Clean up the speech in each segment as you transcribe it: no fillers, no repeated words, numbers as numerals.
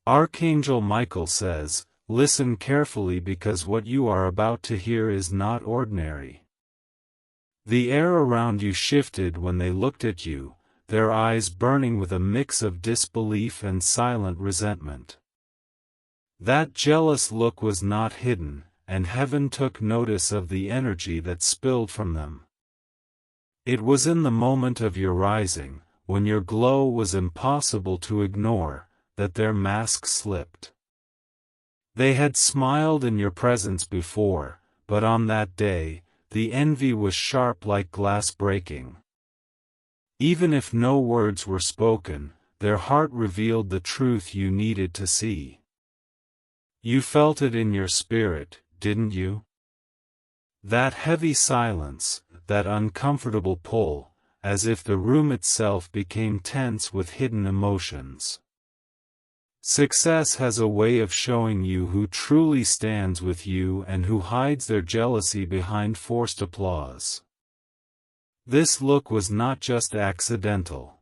Archangel Michael says, "Listen carefully because what you are about to hear is not ordinary." The air around you shifted when they looked at you, their eyes burning with a mix of disbelief and silent resentment. That jealous look was not hidden, and heaven took notice of the energy that spilled from them. It was in the moment of your rising, when your glow was impossible to ignore, that their mask slipped. They had smiled in your presence before, but on that day, the envy was sharp like glass breaking. Even if no words were spoken, their heart revealed the truth you needed to see. You felt it in your spirit, didn't you? That heavy silence, that uncomfortable pull, as if the room itself became tense with hidden emotions. Success has a way of showing you who truly stands with you and who hides their jealousy behind forced applause. This look was not just accidental.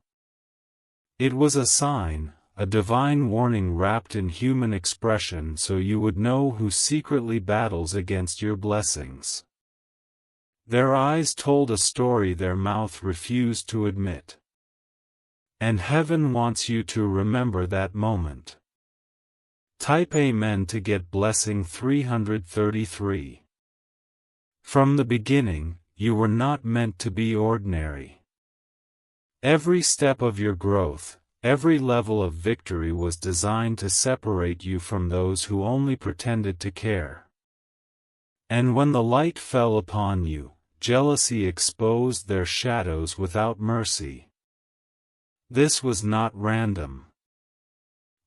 It was a sign, a divine warning wrapped in human expression so you would know who secretly battles against your blessings. Their eyes told a story their mouth refused to admit. And heaven wants you to remember that moment. Type Amen to get blessing 333. From the beginning, you were not meant to be ordinary. Every step of your growth, every level of victory was designed to separate you from those who only pretended to care. And when the light fell upon you, jealousy exposed their shadows without mercy. This was not random.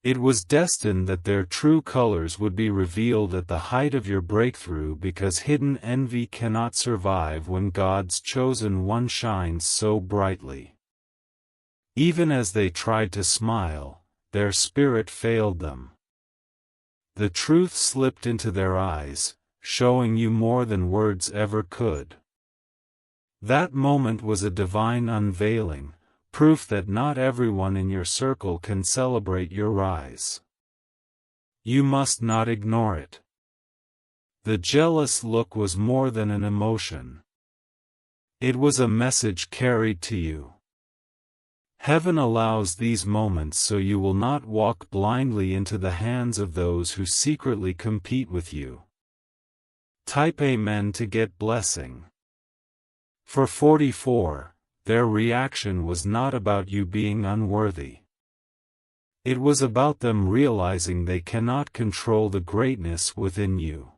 It was destined that their true colors would be revealed at the height of your breakthrough because hidden envy cannot survive when God's chosen one shines so brightly. Even as they tried to smile, their spirit failed them. The truth slipped into their eyes, showing you more than words ever could. That moment was a divine unveiling, proof that not everyone in your circle can celebrate your rise. You must not ignore it. The jealous look was more than an emotion. It was a message carried to you. Heaven allows these moments so you will not walk blindly into the hands of those who secretly compete with you. Type Amen to get blessing. For 44, their reaction was not about you being unworthy. It was about them realizing they cannot control the greatness within you.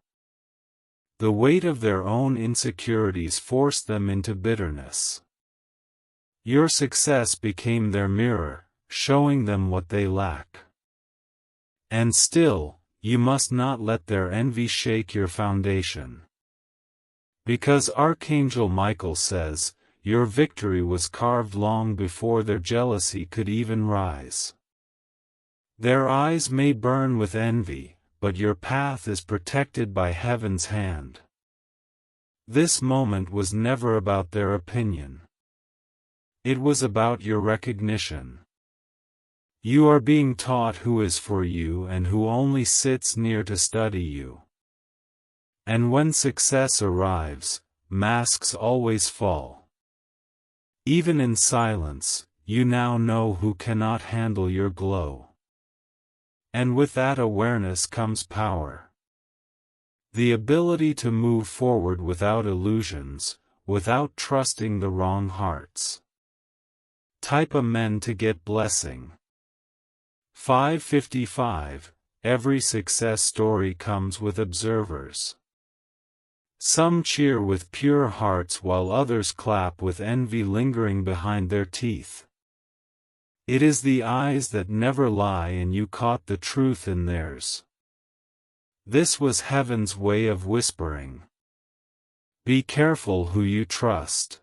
The weight of their own insecurities forced them into bitterness. Your success became their mirror, showing them what they lack. And still, you must not let their envy shake your foundation. Because Archangel Michael says, your victory was carved long before their jealousy could even rise. Their eyes may burn with envy, but your path is protected by heaven's hand. This moment was never about their opinion. It was about your recognition. You are being taught who is for you and who only sits near to study you. And when success arrives, masks always fall. Even in silence, you now know who cannot handle your glow. And with that awareness comes power. The ability to move forward without illusions, without trusting the wrong hearts. Type Amen to get blessing. 555. Every success story comes with observers. Some cheer with pure hearts while others clap with envy lingering behind their teeth. It is the eyes that never lie, and you caught the truth in theirs. This was heaven's way of whispering. Be careful who you trust.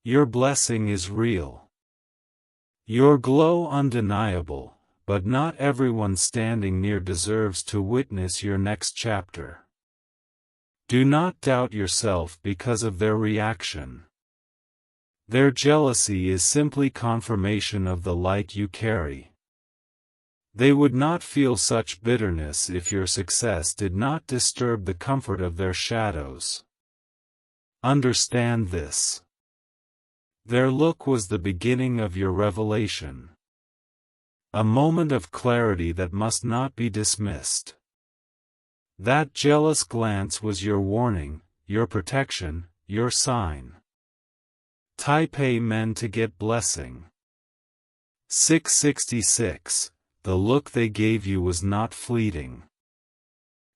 Your blessing is real. Your glow undeniable, but not everyone standing near deserves to witness your next chapter. Do not doubt yourself because of their reaction. Their jealousy is simply confirmation of the light you carry. They would not feel such bitterness if your success did not disturb the comfort of their shadows. Understand this. Their look was the beginning of your revelation. A moment of clarity that must not be dismissed. That jealous glance was your warning, your protection, your sign. Type Amen to get blessing. 666. The look they gave you was not fleeting.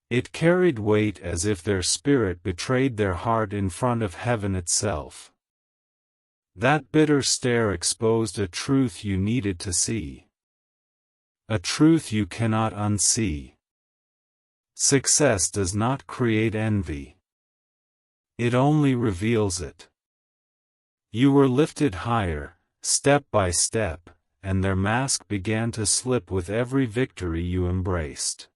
It carried weight as if their spirit betrayed their heart in front of heaven itself. That bitter stare exposed a truth you needed to see. A truth you cannot unsee. Success does not create envy. It only reveals it. You were lifted higher, step by step, and their mask began to slip with every victory you embraced.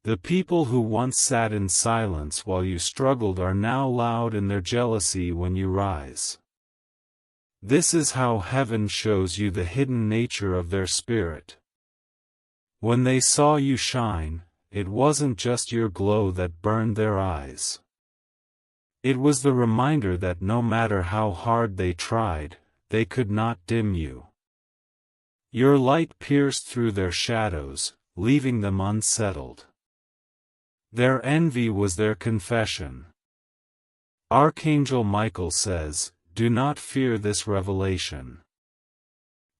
The people who once sat in silence while you struggled are now loud in their jealousy when you rise. This is how heaven shows you the hidden nature of their spirit. When they saw you shine, it wasn't just your glow that burned their eyes. It was the reminder that no matter how hard they tried, they could not dim you. Your light pierced through their shadows, leaving them unsettled. Their envy was their confession. Archangel Michael says, "Do not fear this revelation.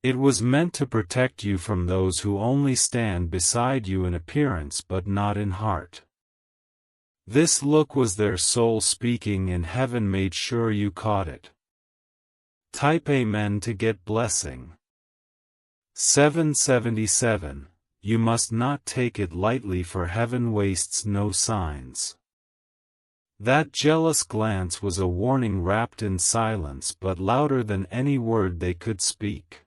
It was meant to protect you from those who only stand beside you in appearance but not in heart." This look was their soul speaking, and heaven made sure you caught it. Type Amen to get blessing. 777. You must not take it lightly, for heaven wastes no signs. That jealous glance was a warning wrapped in silence, but louder than any word they could speak.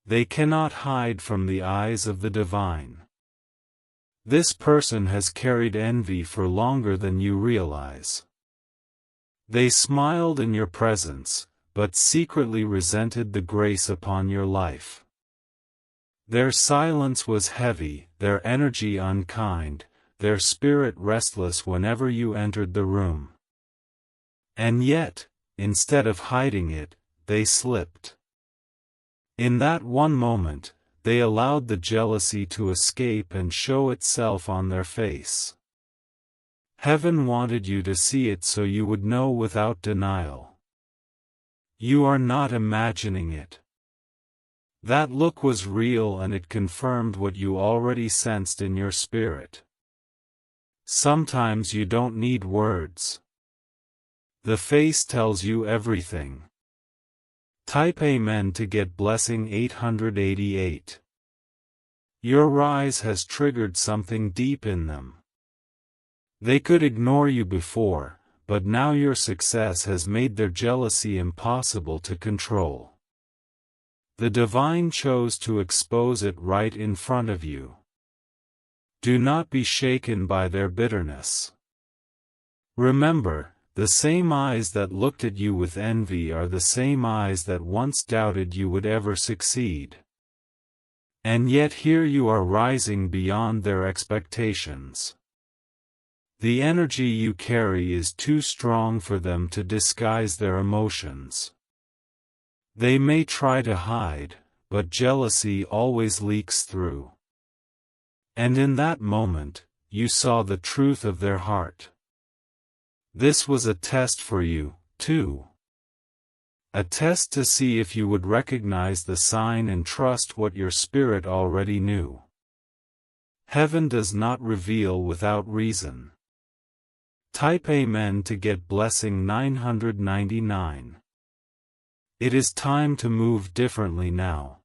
They cannot hide from the eyes of the divine. This person has carried envy for longer than you realize. They smiled in your presence, but secretly resented the grace upon your life. Their silence was heavy, their energy unkind, their spirit restless whenever you entered the room. And yet, instead of hiding it, they slipped. In that one moment, they allowed the jealousy to escape and show itself on their face. Heaven wanted you to see it so you would know without denial. You are not imagining it. That look was real, and it confirmed what you already sensed in your spirit. Sometimes you don't need words. The face tells you everything. Type Amen to get blessing 888. Your rise has triggered something deep in them. They could ignore you before, but now your success has made their jealousy impossible to control. The divine chose to expose it right in front of you. Do not be shaken by their bitterness. Remember, the same eyes that looked at you with envy are the same eyes that once doubted you would ever succeed. And yet here you are, rising beyond their expectations. The energy you carry is too strong for them to disguise their emotions. They may try to hide, but jealousy always leaks through. And in that moment, you saw the truth of their heart. This was a test for you, too. A test to see if you would recognize the sign and trust what your spirit already knew. Heaven does not reveal without reason. Type Amen to get blessing 999. It is time to move differently now.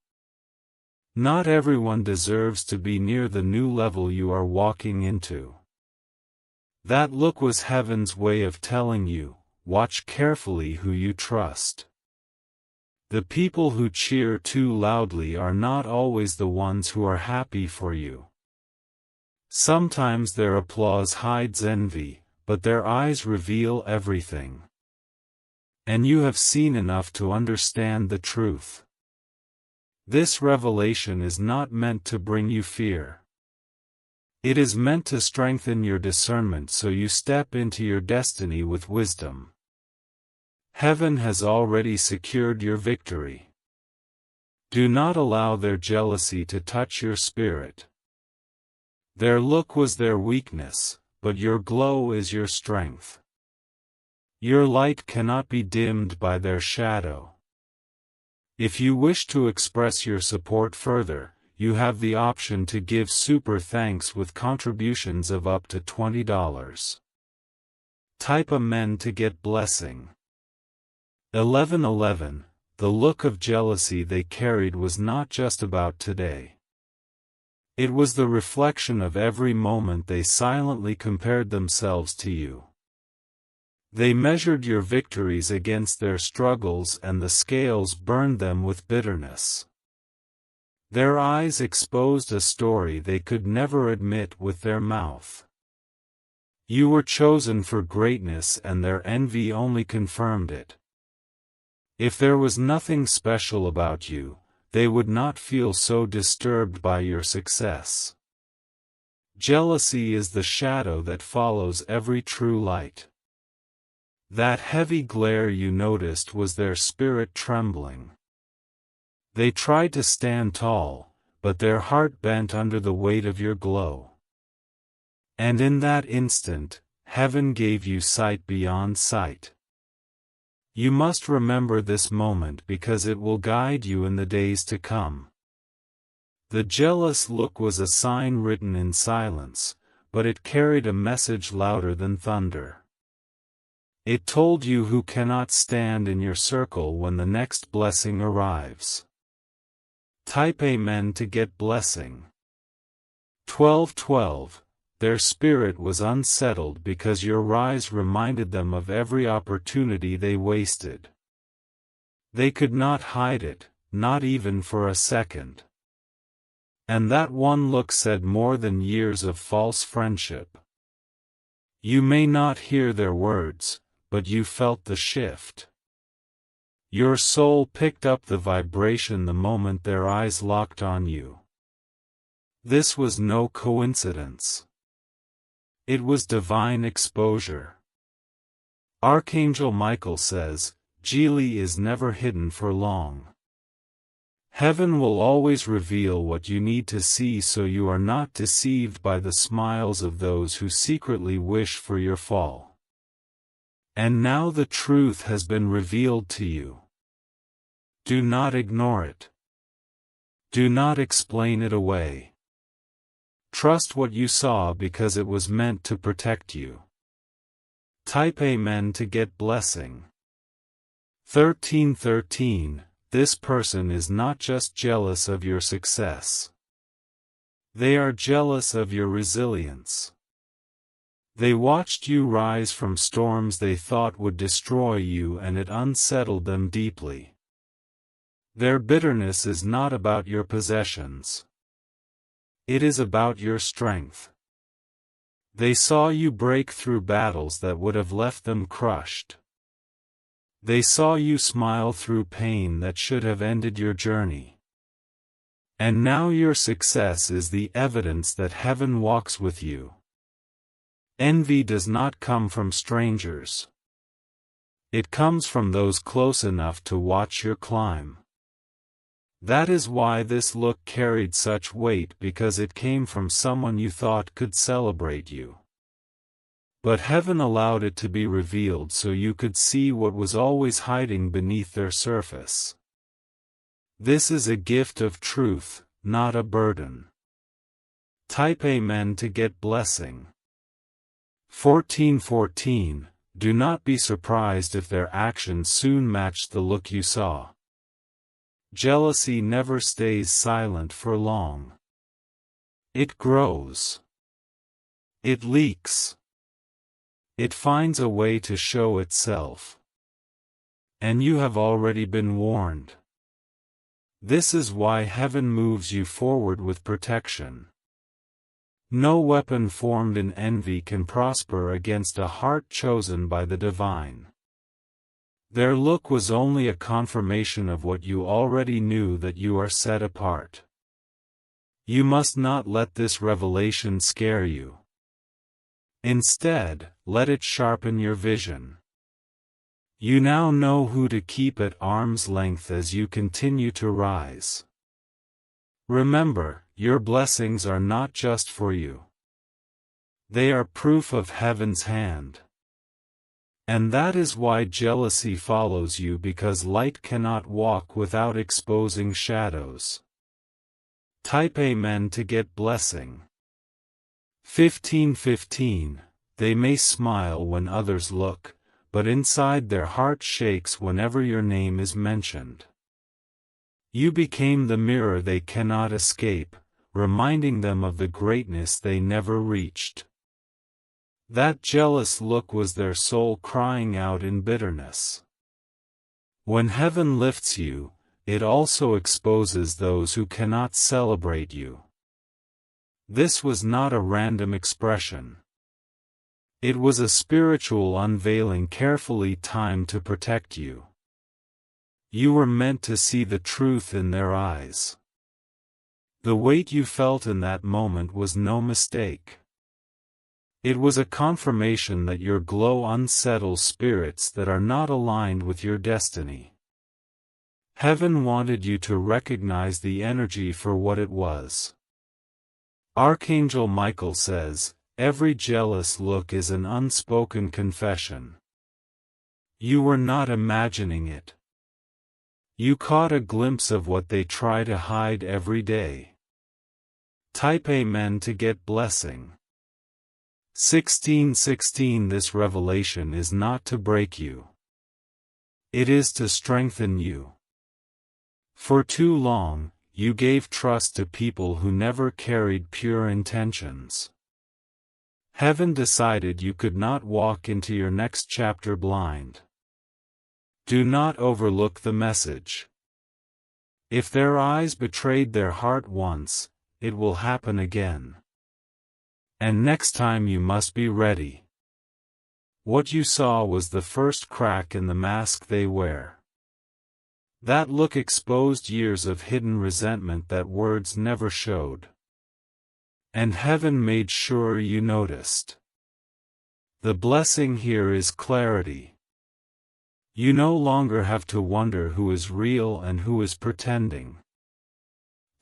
Not everyone deserves to be near the new level you are walking into. That look was heaven's way of telling you, watch carefully who you trust. The people who cheer too loudly are not always the ones who are happy for you. Sometimes their applause hides envy, but their eyes reveal everything. And you have seen enough to understand the truth. This revelation is not meant to bring you fear. It is meant to strengthen your discernment so you step into your destiny with wisdom. Heaven has already secured your victory. Do not allow their jealousy to touch your spirit. Their look was their weakness, but your glow is your strength. Your light cannot be dimmed by their shadow. If you wish to express your support further, you have the option to give super thanks with contributions of up to $20. Type Amen to get blessing. 11:11. The look of jealousy they carried was not just about today. It was the reflection of every moment they silently compared themselves to you. They measured your victories against their struggles and the scales burned them with bitterness. Their eyes exposed a story they could never admit with their mouth. You were chosen for greatness and their envy only confirmed it. If there was nothing special about you, they would not feel so disturbed by your success. Jealousy is the shadow that follows every true light. That heavy glare you noticed was their spirit trembling. They tried to stand tall, but their heart bent under the weight of your glow. And in that instant, heaven gave you sight beyond sight. You must remember this moment because it will guide you in the days to come. The jealous look was a sign written in silence, but it carried a message louder than thunder. It told you who cannot stand in your circle when the next blessing arrives. Type Amen to get blessing. 12:12. Their spirit was unsettled because your rise reminded them of every opportunity they wasted. They could not hide it, not even for a second. And that one look said more than years of false friendship. You may not hear their words, but you felt the shift. Your soul picked up the vibration the moment their eyes locked on you. This was no coincidence. It was divine exposure. Archangel Michael says, "Geely is never hidden for long." Heaven will always reveal what you need to see so you are not deceived by the smiles of those who secretly wish for your fall. And now the truth has been revealed to you. Do not ignore it. Do not explain it away. Trust what you saw because it was meant to protect you. Type Amen to get blessing. 13:13. This person is not just jealous of your success. They are jealous of your resilience. They watched you rise from storms they thought would destroy you and it unsettled them deeply. Their bitterness is not about your possessions. It is about your strength. They saw you break through battles that would have left them crushed. They saw you smile through pain that should have ended your journey. And now your success is the evidence that heaven walks with you. Envy does not come from strangers. It comes from those close enough to watch your climb. That is why this look carried such weight, because it came from someone you thought could celebrate you. But heaven allowed it to be revealed so you could see what was always hiding beneath their surface. This is a gift of truth, not a burden. Type Amen to get blessing. 14:14. Do not be surprised if their actions soon match the look you saw. Jealousy never stays silent for long. It grows. It leaks. It finds a way to show itself. And you have already been warned. This is why heaven moves you forward with protection. No weapon formed in envy can prosper against a heart chosen by the divine. Their look was only a confirmation of what you already knew, that you are set apart. You must not let this revelation scare you. Instead, let it sharpen your vision. You now know who to keep at arm's length as you continue to rise. Remember, your blessings are not just for you. They are proof of heaven's hand. And that is why jealousy follows you, because light cannot walk without exposing shadows. Type Amen to get blessing. 15:15. They may smile when others look, but inside their heart shakes whenever your name is mentioned. You became the mirror they cannot escape, reminding them of the greatness they never reached. That jealous look was their soul crying out in bitterness. When heaven lifts you, it also exposes those who cannot celebrate you. This was not a random expression. It was a spiritual unveiling carefully timed to protect you. You were meant to see the truth in their eyes. The weight you felt in that moment was no mistake. It was a confirmation that your glow unsettles spirits that are not aligned with your destiny. Heaven wanted you to recognize the energy for what it was. Archangel Michael says, every jealous look is an unspoken confession. You were not imagining it. You caught a glimpse of what they try to hide every day. Type Amen to get blessing. 16:16. This revelation is not to break you. It is to strengthen you. For too long, you gave trust to people who never carried pure intentions. Heaven decided you could not walk into your next chapter blind. Do not overlook the message. If their eyes betrayed their heart once, it will happen again. And next time you must be ready. What you saw was the first crack in the mask they wear. That look exposed years of hidden resentment that words never showed. And heaven made sure you noticed. The blessing here is clarity. You no longer have to wonder who is real and who is pretending.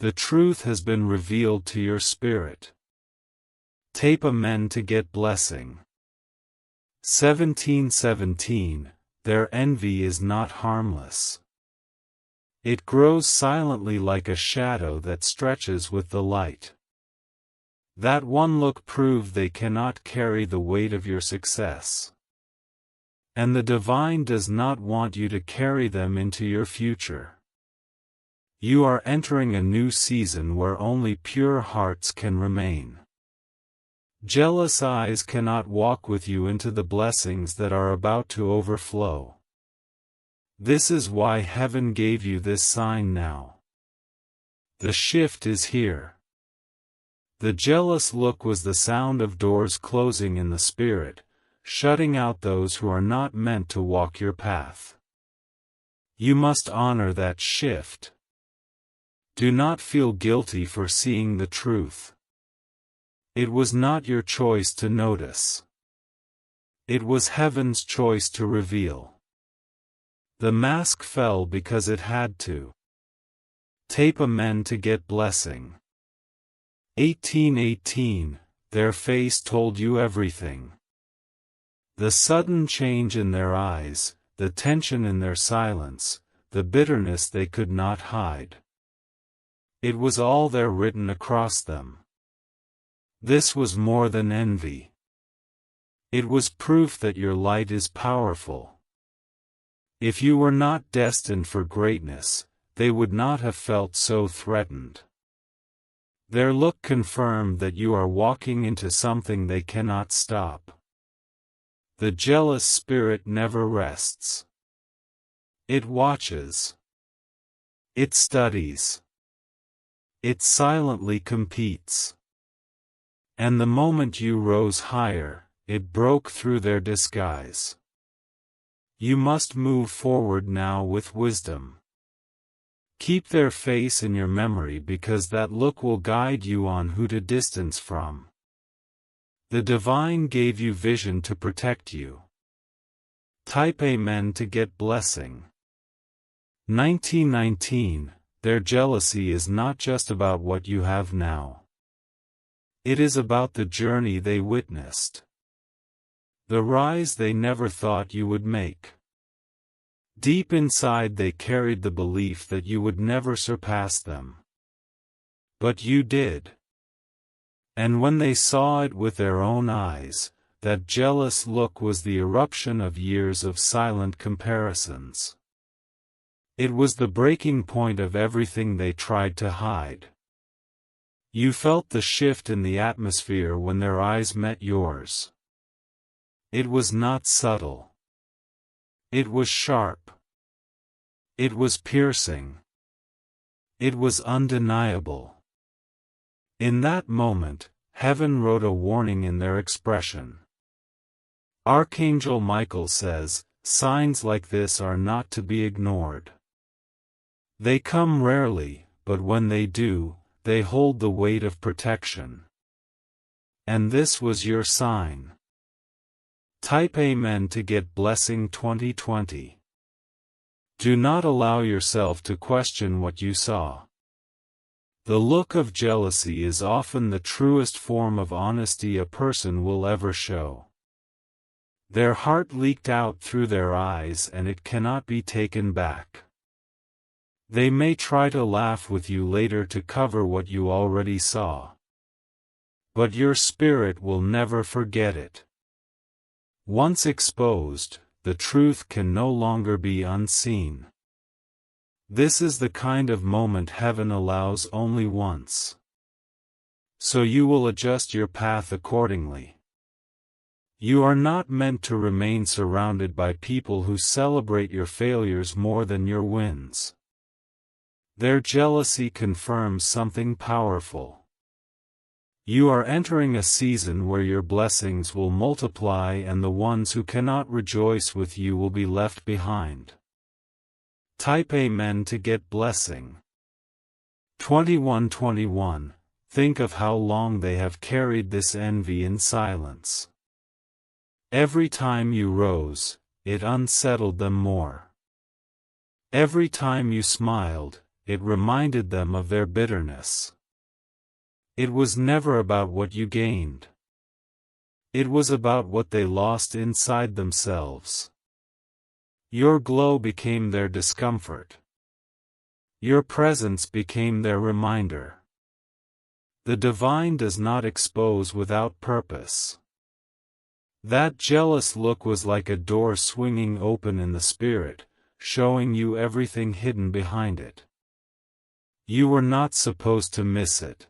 The truth has been revealed to your spirit. Tape Amen to get blessing. 17:17. Their envy is not harmless. It grows silently like a shadow that stretches with the light. That one look proved they cannot carry the weight of your success. And the divine does not want you to carry them into your future. You are entering a new season where only pure hearts can remain. Jealous eyes cannot walk with you into the blessings that are about to overflow. This is why heaven gave you this sign now. The shift is here. The jealous look was the sound of doors closing in the spirit, shutting out those who are not meant to walk your path. You must honor that shift. Do not feel guilty for seeing the truth. It was not your choice to notice. It was heaven's choice to reveal. The mask fell because it had to. Tape Amen to get blessing. 18:18. Their face told you everything. The sudden change in their eyes, the tension in their silence, the bitterness they could not hide. It was all there written across them. This was more than envy. It was proof that your light is powerful. If you were not destined for greatness, they would not have felt so threatened. Their look confirmed that you are walking into something they cannot stop. The jealous spirit never rests. It watches. It studies. It silently competes. And the moment you rose higher, it broke through their disguise. You must move forward now with wisdom. Keep their face in your memory because that look will guide you on who to distance from. The divine gave you vision to protect you. Type Amen to get blessing. 1919. Their jealousy is not just about what you have now. It is about the journey they witnessed. The rise they never thought you would make. Deep inside they carried the belief that you would never surpass them. But you did. And when they saw it with their own eyes, that jealous look was the eruption of years of silent comparisons. It was the breaking point of everything they tried to hide. You felt the shift in the atmosphere when their eyes met yours. It was not subtle. It was sharp. It was piercing. It was undeniable. In that moment, heaven wrote a warning in their expression. Archangel Michael says, signs like this are not to be ignored. They come rarely, but when they do, they hold the weight of protection. And this was your sign. Type Amen to get blessing 2020. Do not allow yourself to question what you saw. The look of jealousy is often the truest form of honesty a person will ever show. Their heart leaked out through their eyes and it cannot be taken back. They may try to laugh with you later to cover what you already saw. But your spirit will never forget it. Once exposed, the truth can no longer be unseen. This is the kind of moment heaven allows only once. So you will adjust your path accordingly. You are not meant to remain surrounded by people who celebrate your failures more than your wins. Their jealousy confirms something powerful. You are entering a season where your blessings will multiply and the ones who cannot rejoice with you will be left behind. Type Amen to get blessing. 2121. Think of how long they have carried this envy in silence. Every time you rose, it unsettled them more. Every time you smiled, it reminded them of their bitterness. It was never about what you gained. It was about what they lost inside themselves. Your glow became their discomfort. Your presence became their reminder. The divine does not expose without purpose. That jealous look was like a door swinging open in the spirit, showing you everything hidden behind it. You were not supposed to miss it.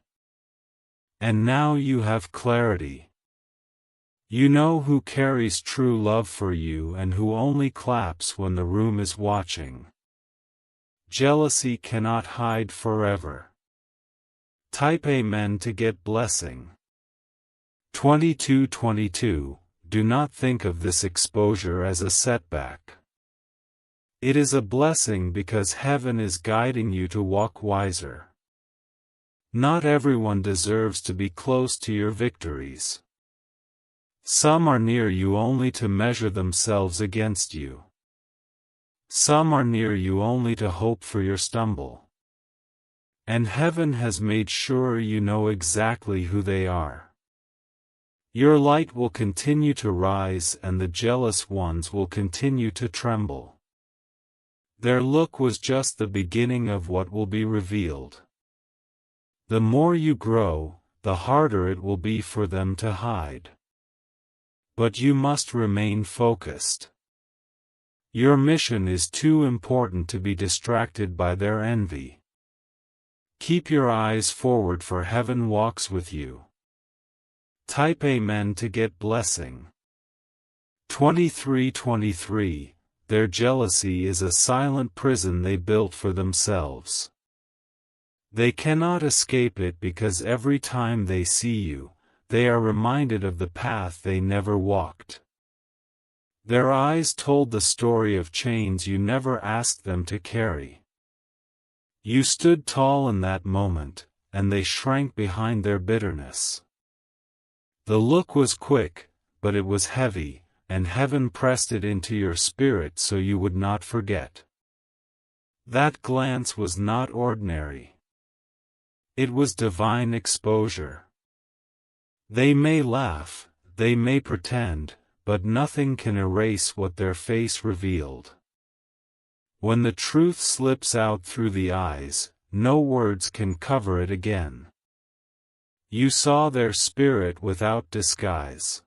And now you have clarity. You know who carries true love for you and who only claps when the room is watching. Jealousy cannot hide forever. Type Amen to get blessing. 2222. Do not think of this exposure as a setback. It is a blessing because heaven is guiding you to walk wiser. Not everyone deserves to be close to your victories. Some are near you only to measure themselves against you. Some are near you only to hope for your stumble. And heaven has made sure you know exactly who they are. Your light will continue to rise and the jealous ones will continue to tremble. Their look was just the beginning of what will be revealed. The more you grow, the harder it will be for them to hide. But you must remain focused. Your mission is too important to be distracted by their envy. Keep your eyes forward for heaven walks with you. Type Amen to get blessing. 2323. Their jealousy is a silent prison they built for themselves. They cannot escape it because every time they see you, they are reminded of the path they never walked. Their eyes told the story of chains you never asked them to carry. You stood tall in that moment, and they shrank behind their bitterness. The look was quick, but it was heavy, and heaven pressed it into your spirit so you would not forget. That glance was not ordinary. It was divine exposure. They may laugh, they may pretend, but nothing can erase what their face revealed. When the truth slips out through the eyes, no words can cover it again. You saw their spirit without disguise.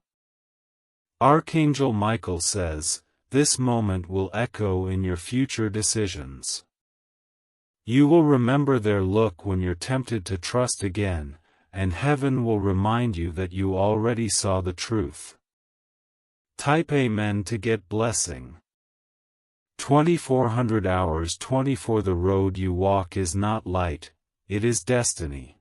Archangel Michael says, this moment will echo in your future decisions. You will remember their look when you're tempted to trust again, and heaven will remind you that you already saw the truth. Type Amen to get blessing. 2400 hours 24. The road you walk is not light, it is destiny.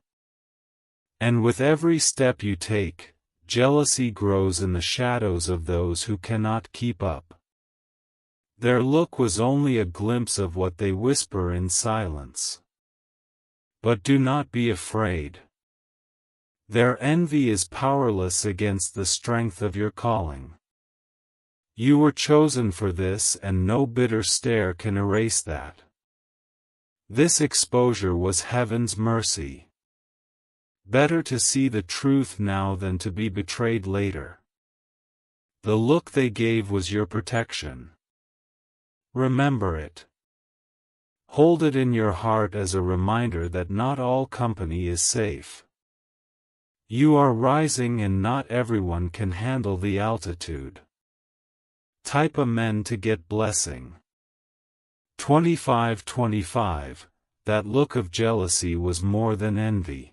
And with every step you take, jealousy grows in the shadows of those who cannot keep up. Their look was only a glimpse of what they whisper in silence. But do not be afraid. Their envy is powerless against the strength of your calling. You were chosen for this, and no bitter stare can erase that. This exposure was heaven's mercy. Better to see the truth now than to be betrayed later. The look they gave was your protection. Remember it. Hold it in your heart as a reminder that not all company is safe. You are rising and not everyone can handle the altitude. Type Amen to get blessing. 2525. That look of jealousy was more than envy.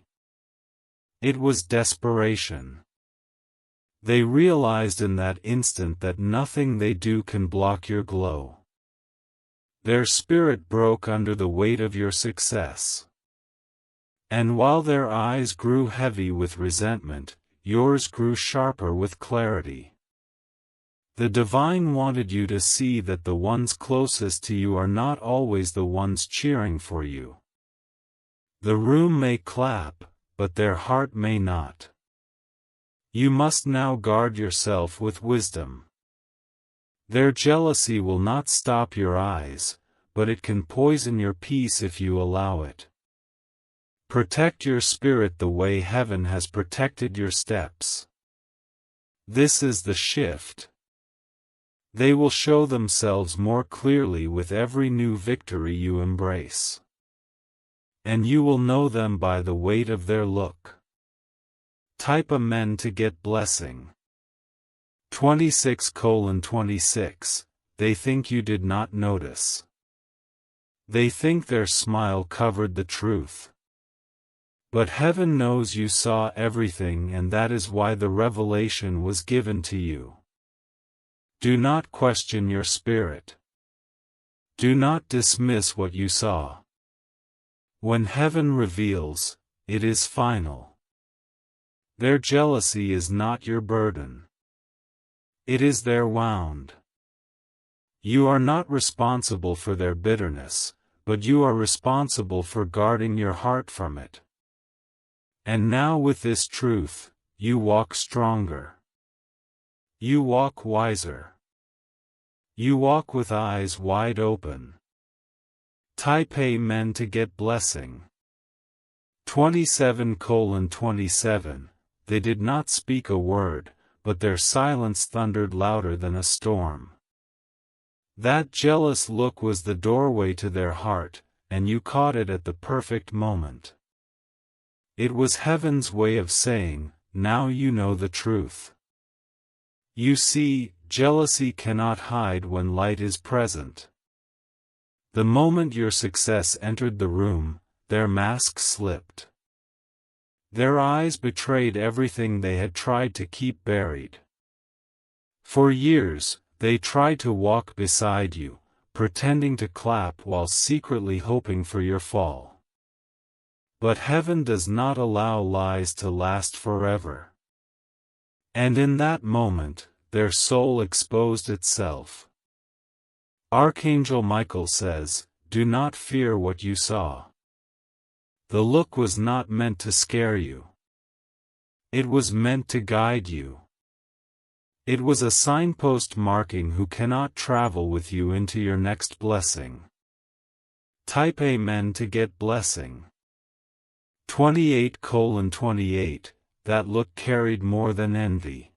It was desperation. They realized in that instant that nothing they do can block your glow. Their spirit broke under the weight of your success. And while their eyes grew heavy with resentment, yours grew sharper with clarity. The divine wanted you to see that the ones closest to you are not always the ones cheering for you. The room may clap, but their heart may not. You must now guard yourself with wisdom. Their jealousy will not stop your eyes, but it can poison your peace if you allow it. Protect your spirit the way heaven has protected your steps. This is the shift. They will show themselves more clearly with every new victory you embrace. And you will know them by the weight of their look. Type Amen to get blessing. 26:26. They think you did not notice. They think their smile covered the truth. But heaven knows you saw everything, and that is why the revelation was given to you. Do not question your spirit. Do not dismiss what you saw. When heaven reveals, it is final. Their jealousy is not your burden. It is their wound. You are not responsible for their bitterness, but you are responsible for guarding your heart from it. And now with this truth, you walk stronger. You walk wiser. You walk with eyes wide open. Type Amen to get blessing. 27:27. They did not speak a word, but their silence thundered louder than a storm. That jealous look was the doorway to their heart, and you caught it at the perfect moment. It was heaven's way of saying, now you know the truth. You see, jealousy cannot hide when light is present. The moment your success entered the room, their mask slipped. Their eyes betrayed everything they had tried to keep buried. For years, they tried to walk beside you, pretending to clap while secretly hoping for your fall. But heaven does not allow lies to last forever. And in that moment, their soul exposed itself. Archangel Michael says, "Do not fear what you saw." The look was not meant to scare you. It was meant to guide you. It was a signpost marking who cannot travel with you into your next blessing. Type Amen to get blessing. 28:28, that look carried more than envy.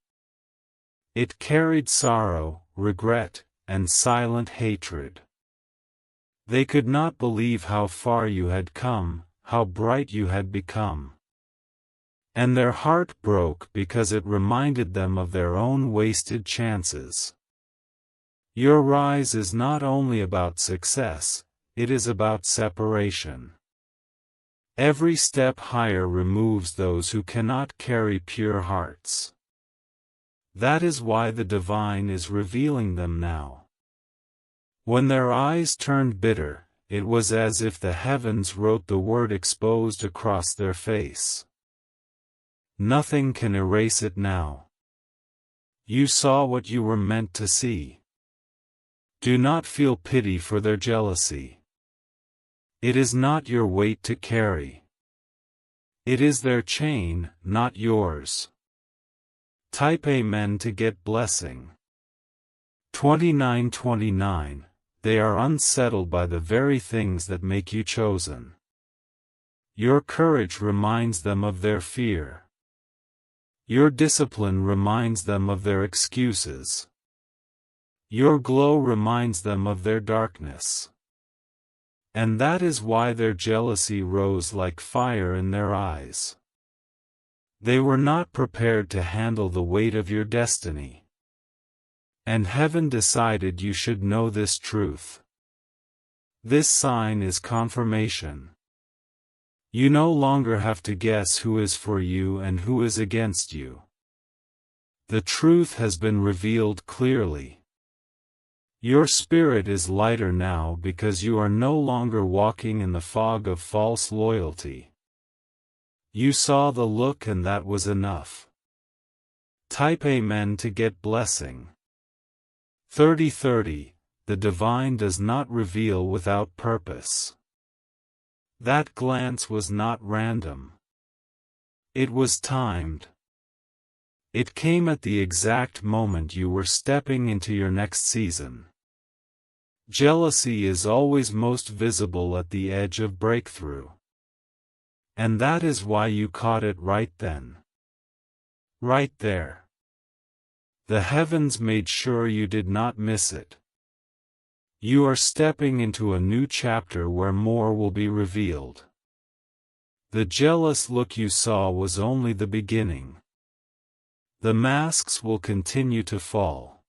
It carried sorrow, regret, and silent hatred. They could not believe how far you had come, how bright you had become. And their heart broke because it reminded them of their own wasted chances. Your rise is not only about success, it is about separation. Every step higher removes those who cannot carry pure hearts. That is why the divine is revealing them now. When their eyes turned bitter, it was as if the heavens wrote the word exposed across their face. Nothing can erase it now. You saw what you were meant to see. Do not feel pity for their jealousy. It is not your weight to carry. It is their chain, not yours. Type Amen to get blessing. 29:29, they are unsettled by the very things that make you chosen. Your courage reminds them of their fear. Your discipline reminds them of their excuses. Your glow reminds them of their darkness. And that is why their jealousy rose like fire in their eyes. They were not prepared to handle the weight of your destiny. And heaven decided you should know this truth. This sign is confirmation. You no longer have to guess who is for you and who is against you. The truth has been revealed clearly. Your spirit is lighter now because you are no longer walking in the fog of false loyalty. You saw the look and that was enough. Type Amen to get blessing. 30:30, the divine does not reveal without purpose. That glance was not random. It was timed. It came at the exact moment you were stepping into your next season. Jealousy is always most visible at the edge of breakthrough. And that is why you caught it right then. Right there. The heavens made sure you did not miss it. You are stepping into a new chapter where more will be revealed. The jealous look you saw was only the beginning. The masks will continue to fall.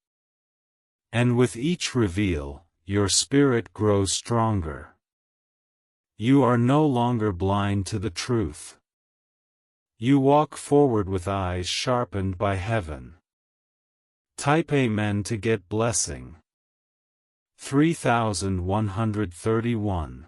And with each reveal, your spirit grows stronger. You are no longer blind to the truth. You walk forward with eyes sharpened by heaven. Type Amen to get blessing. 3131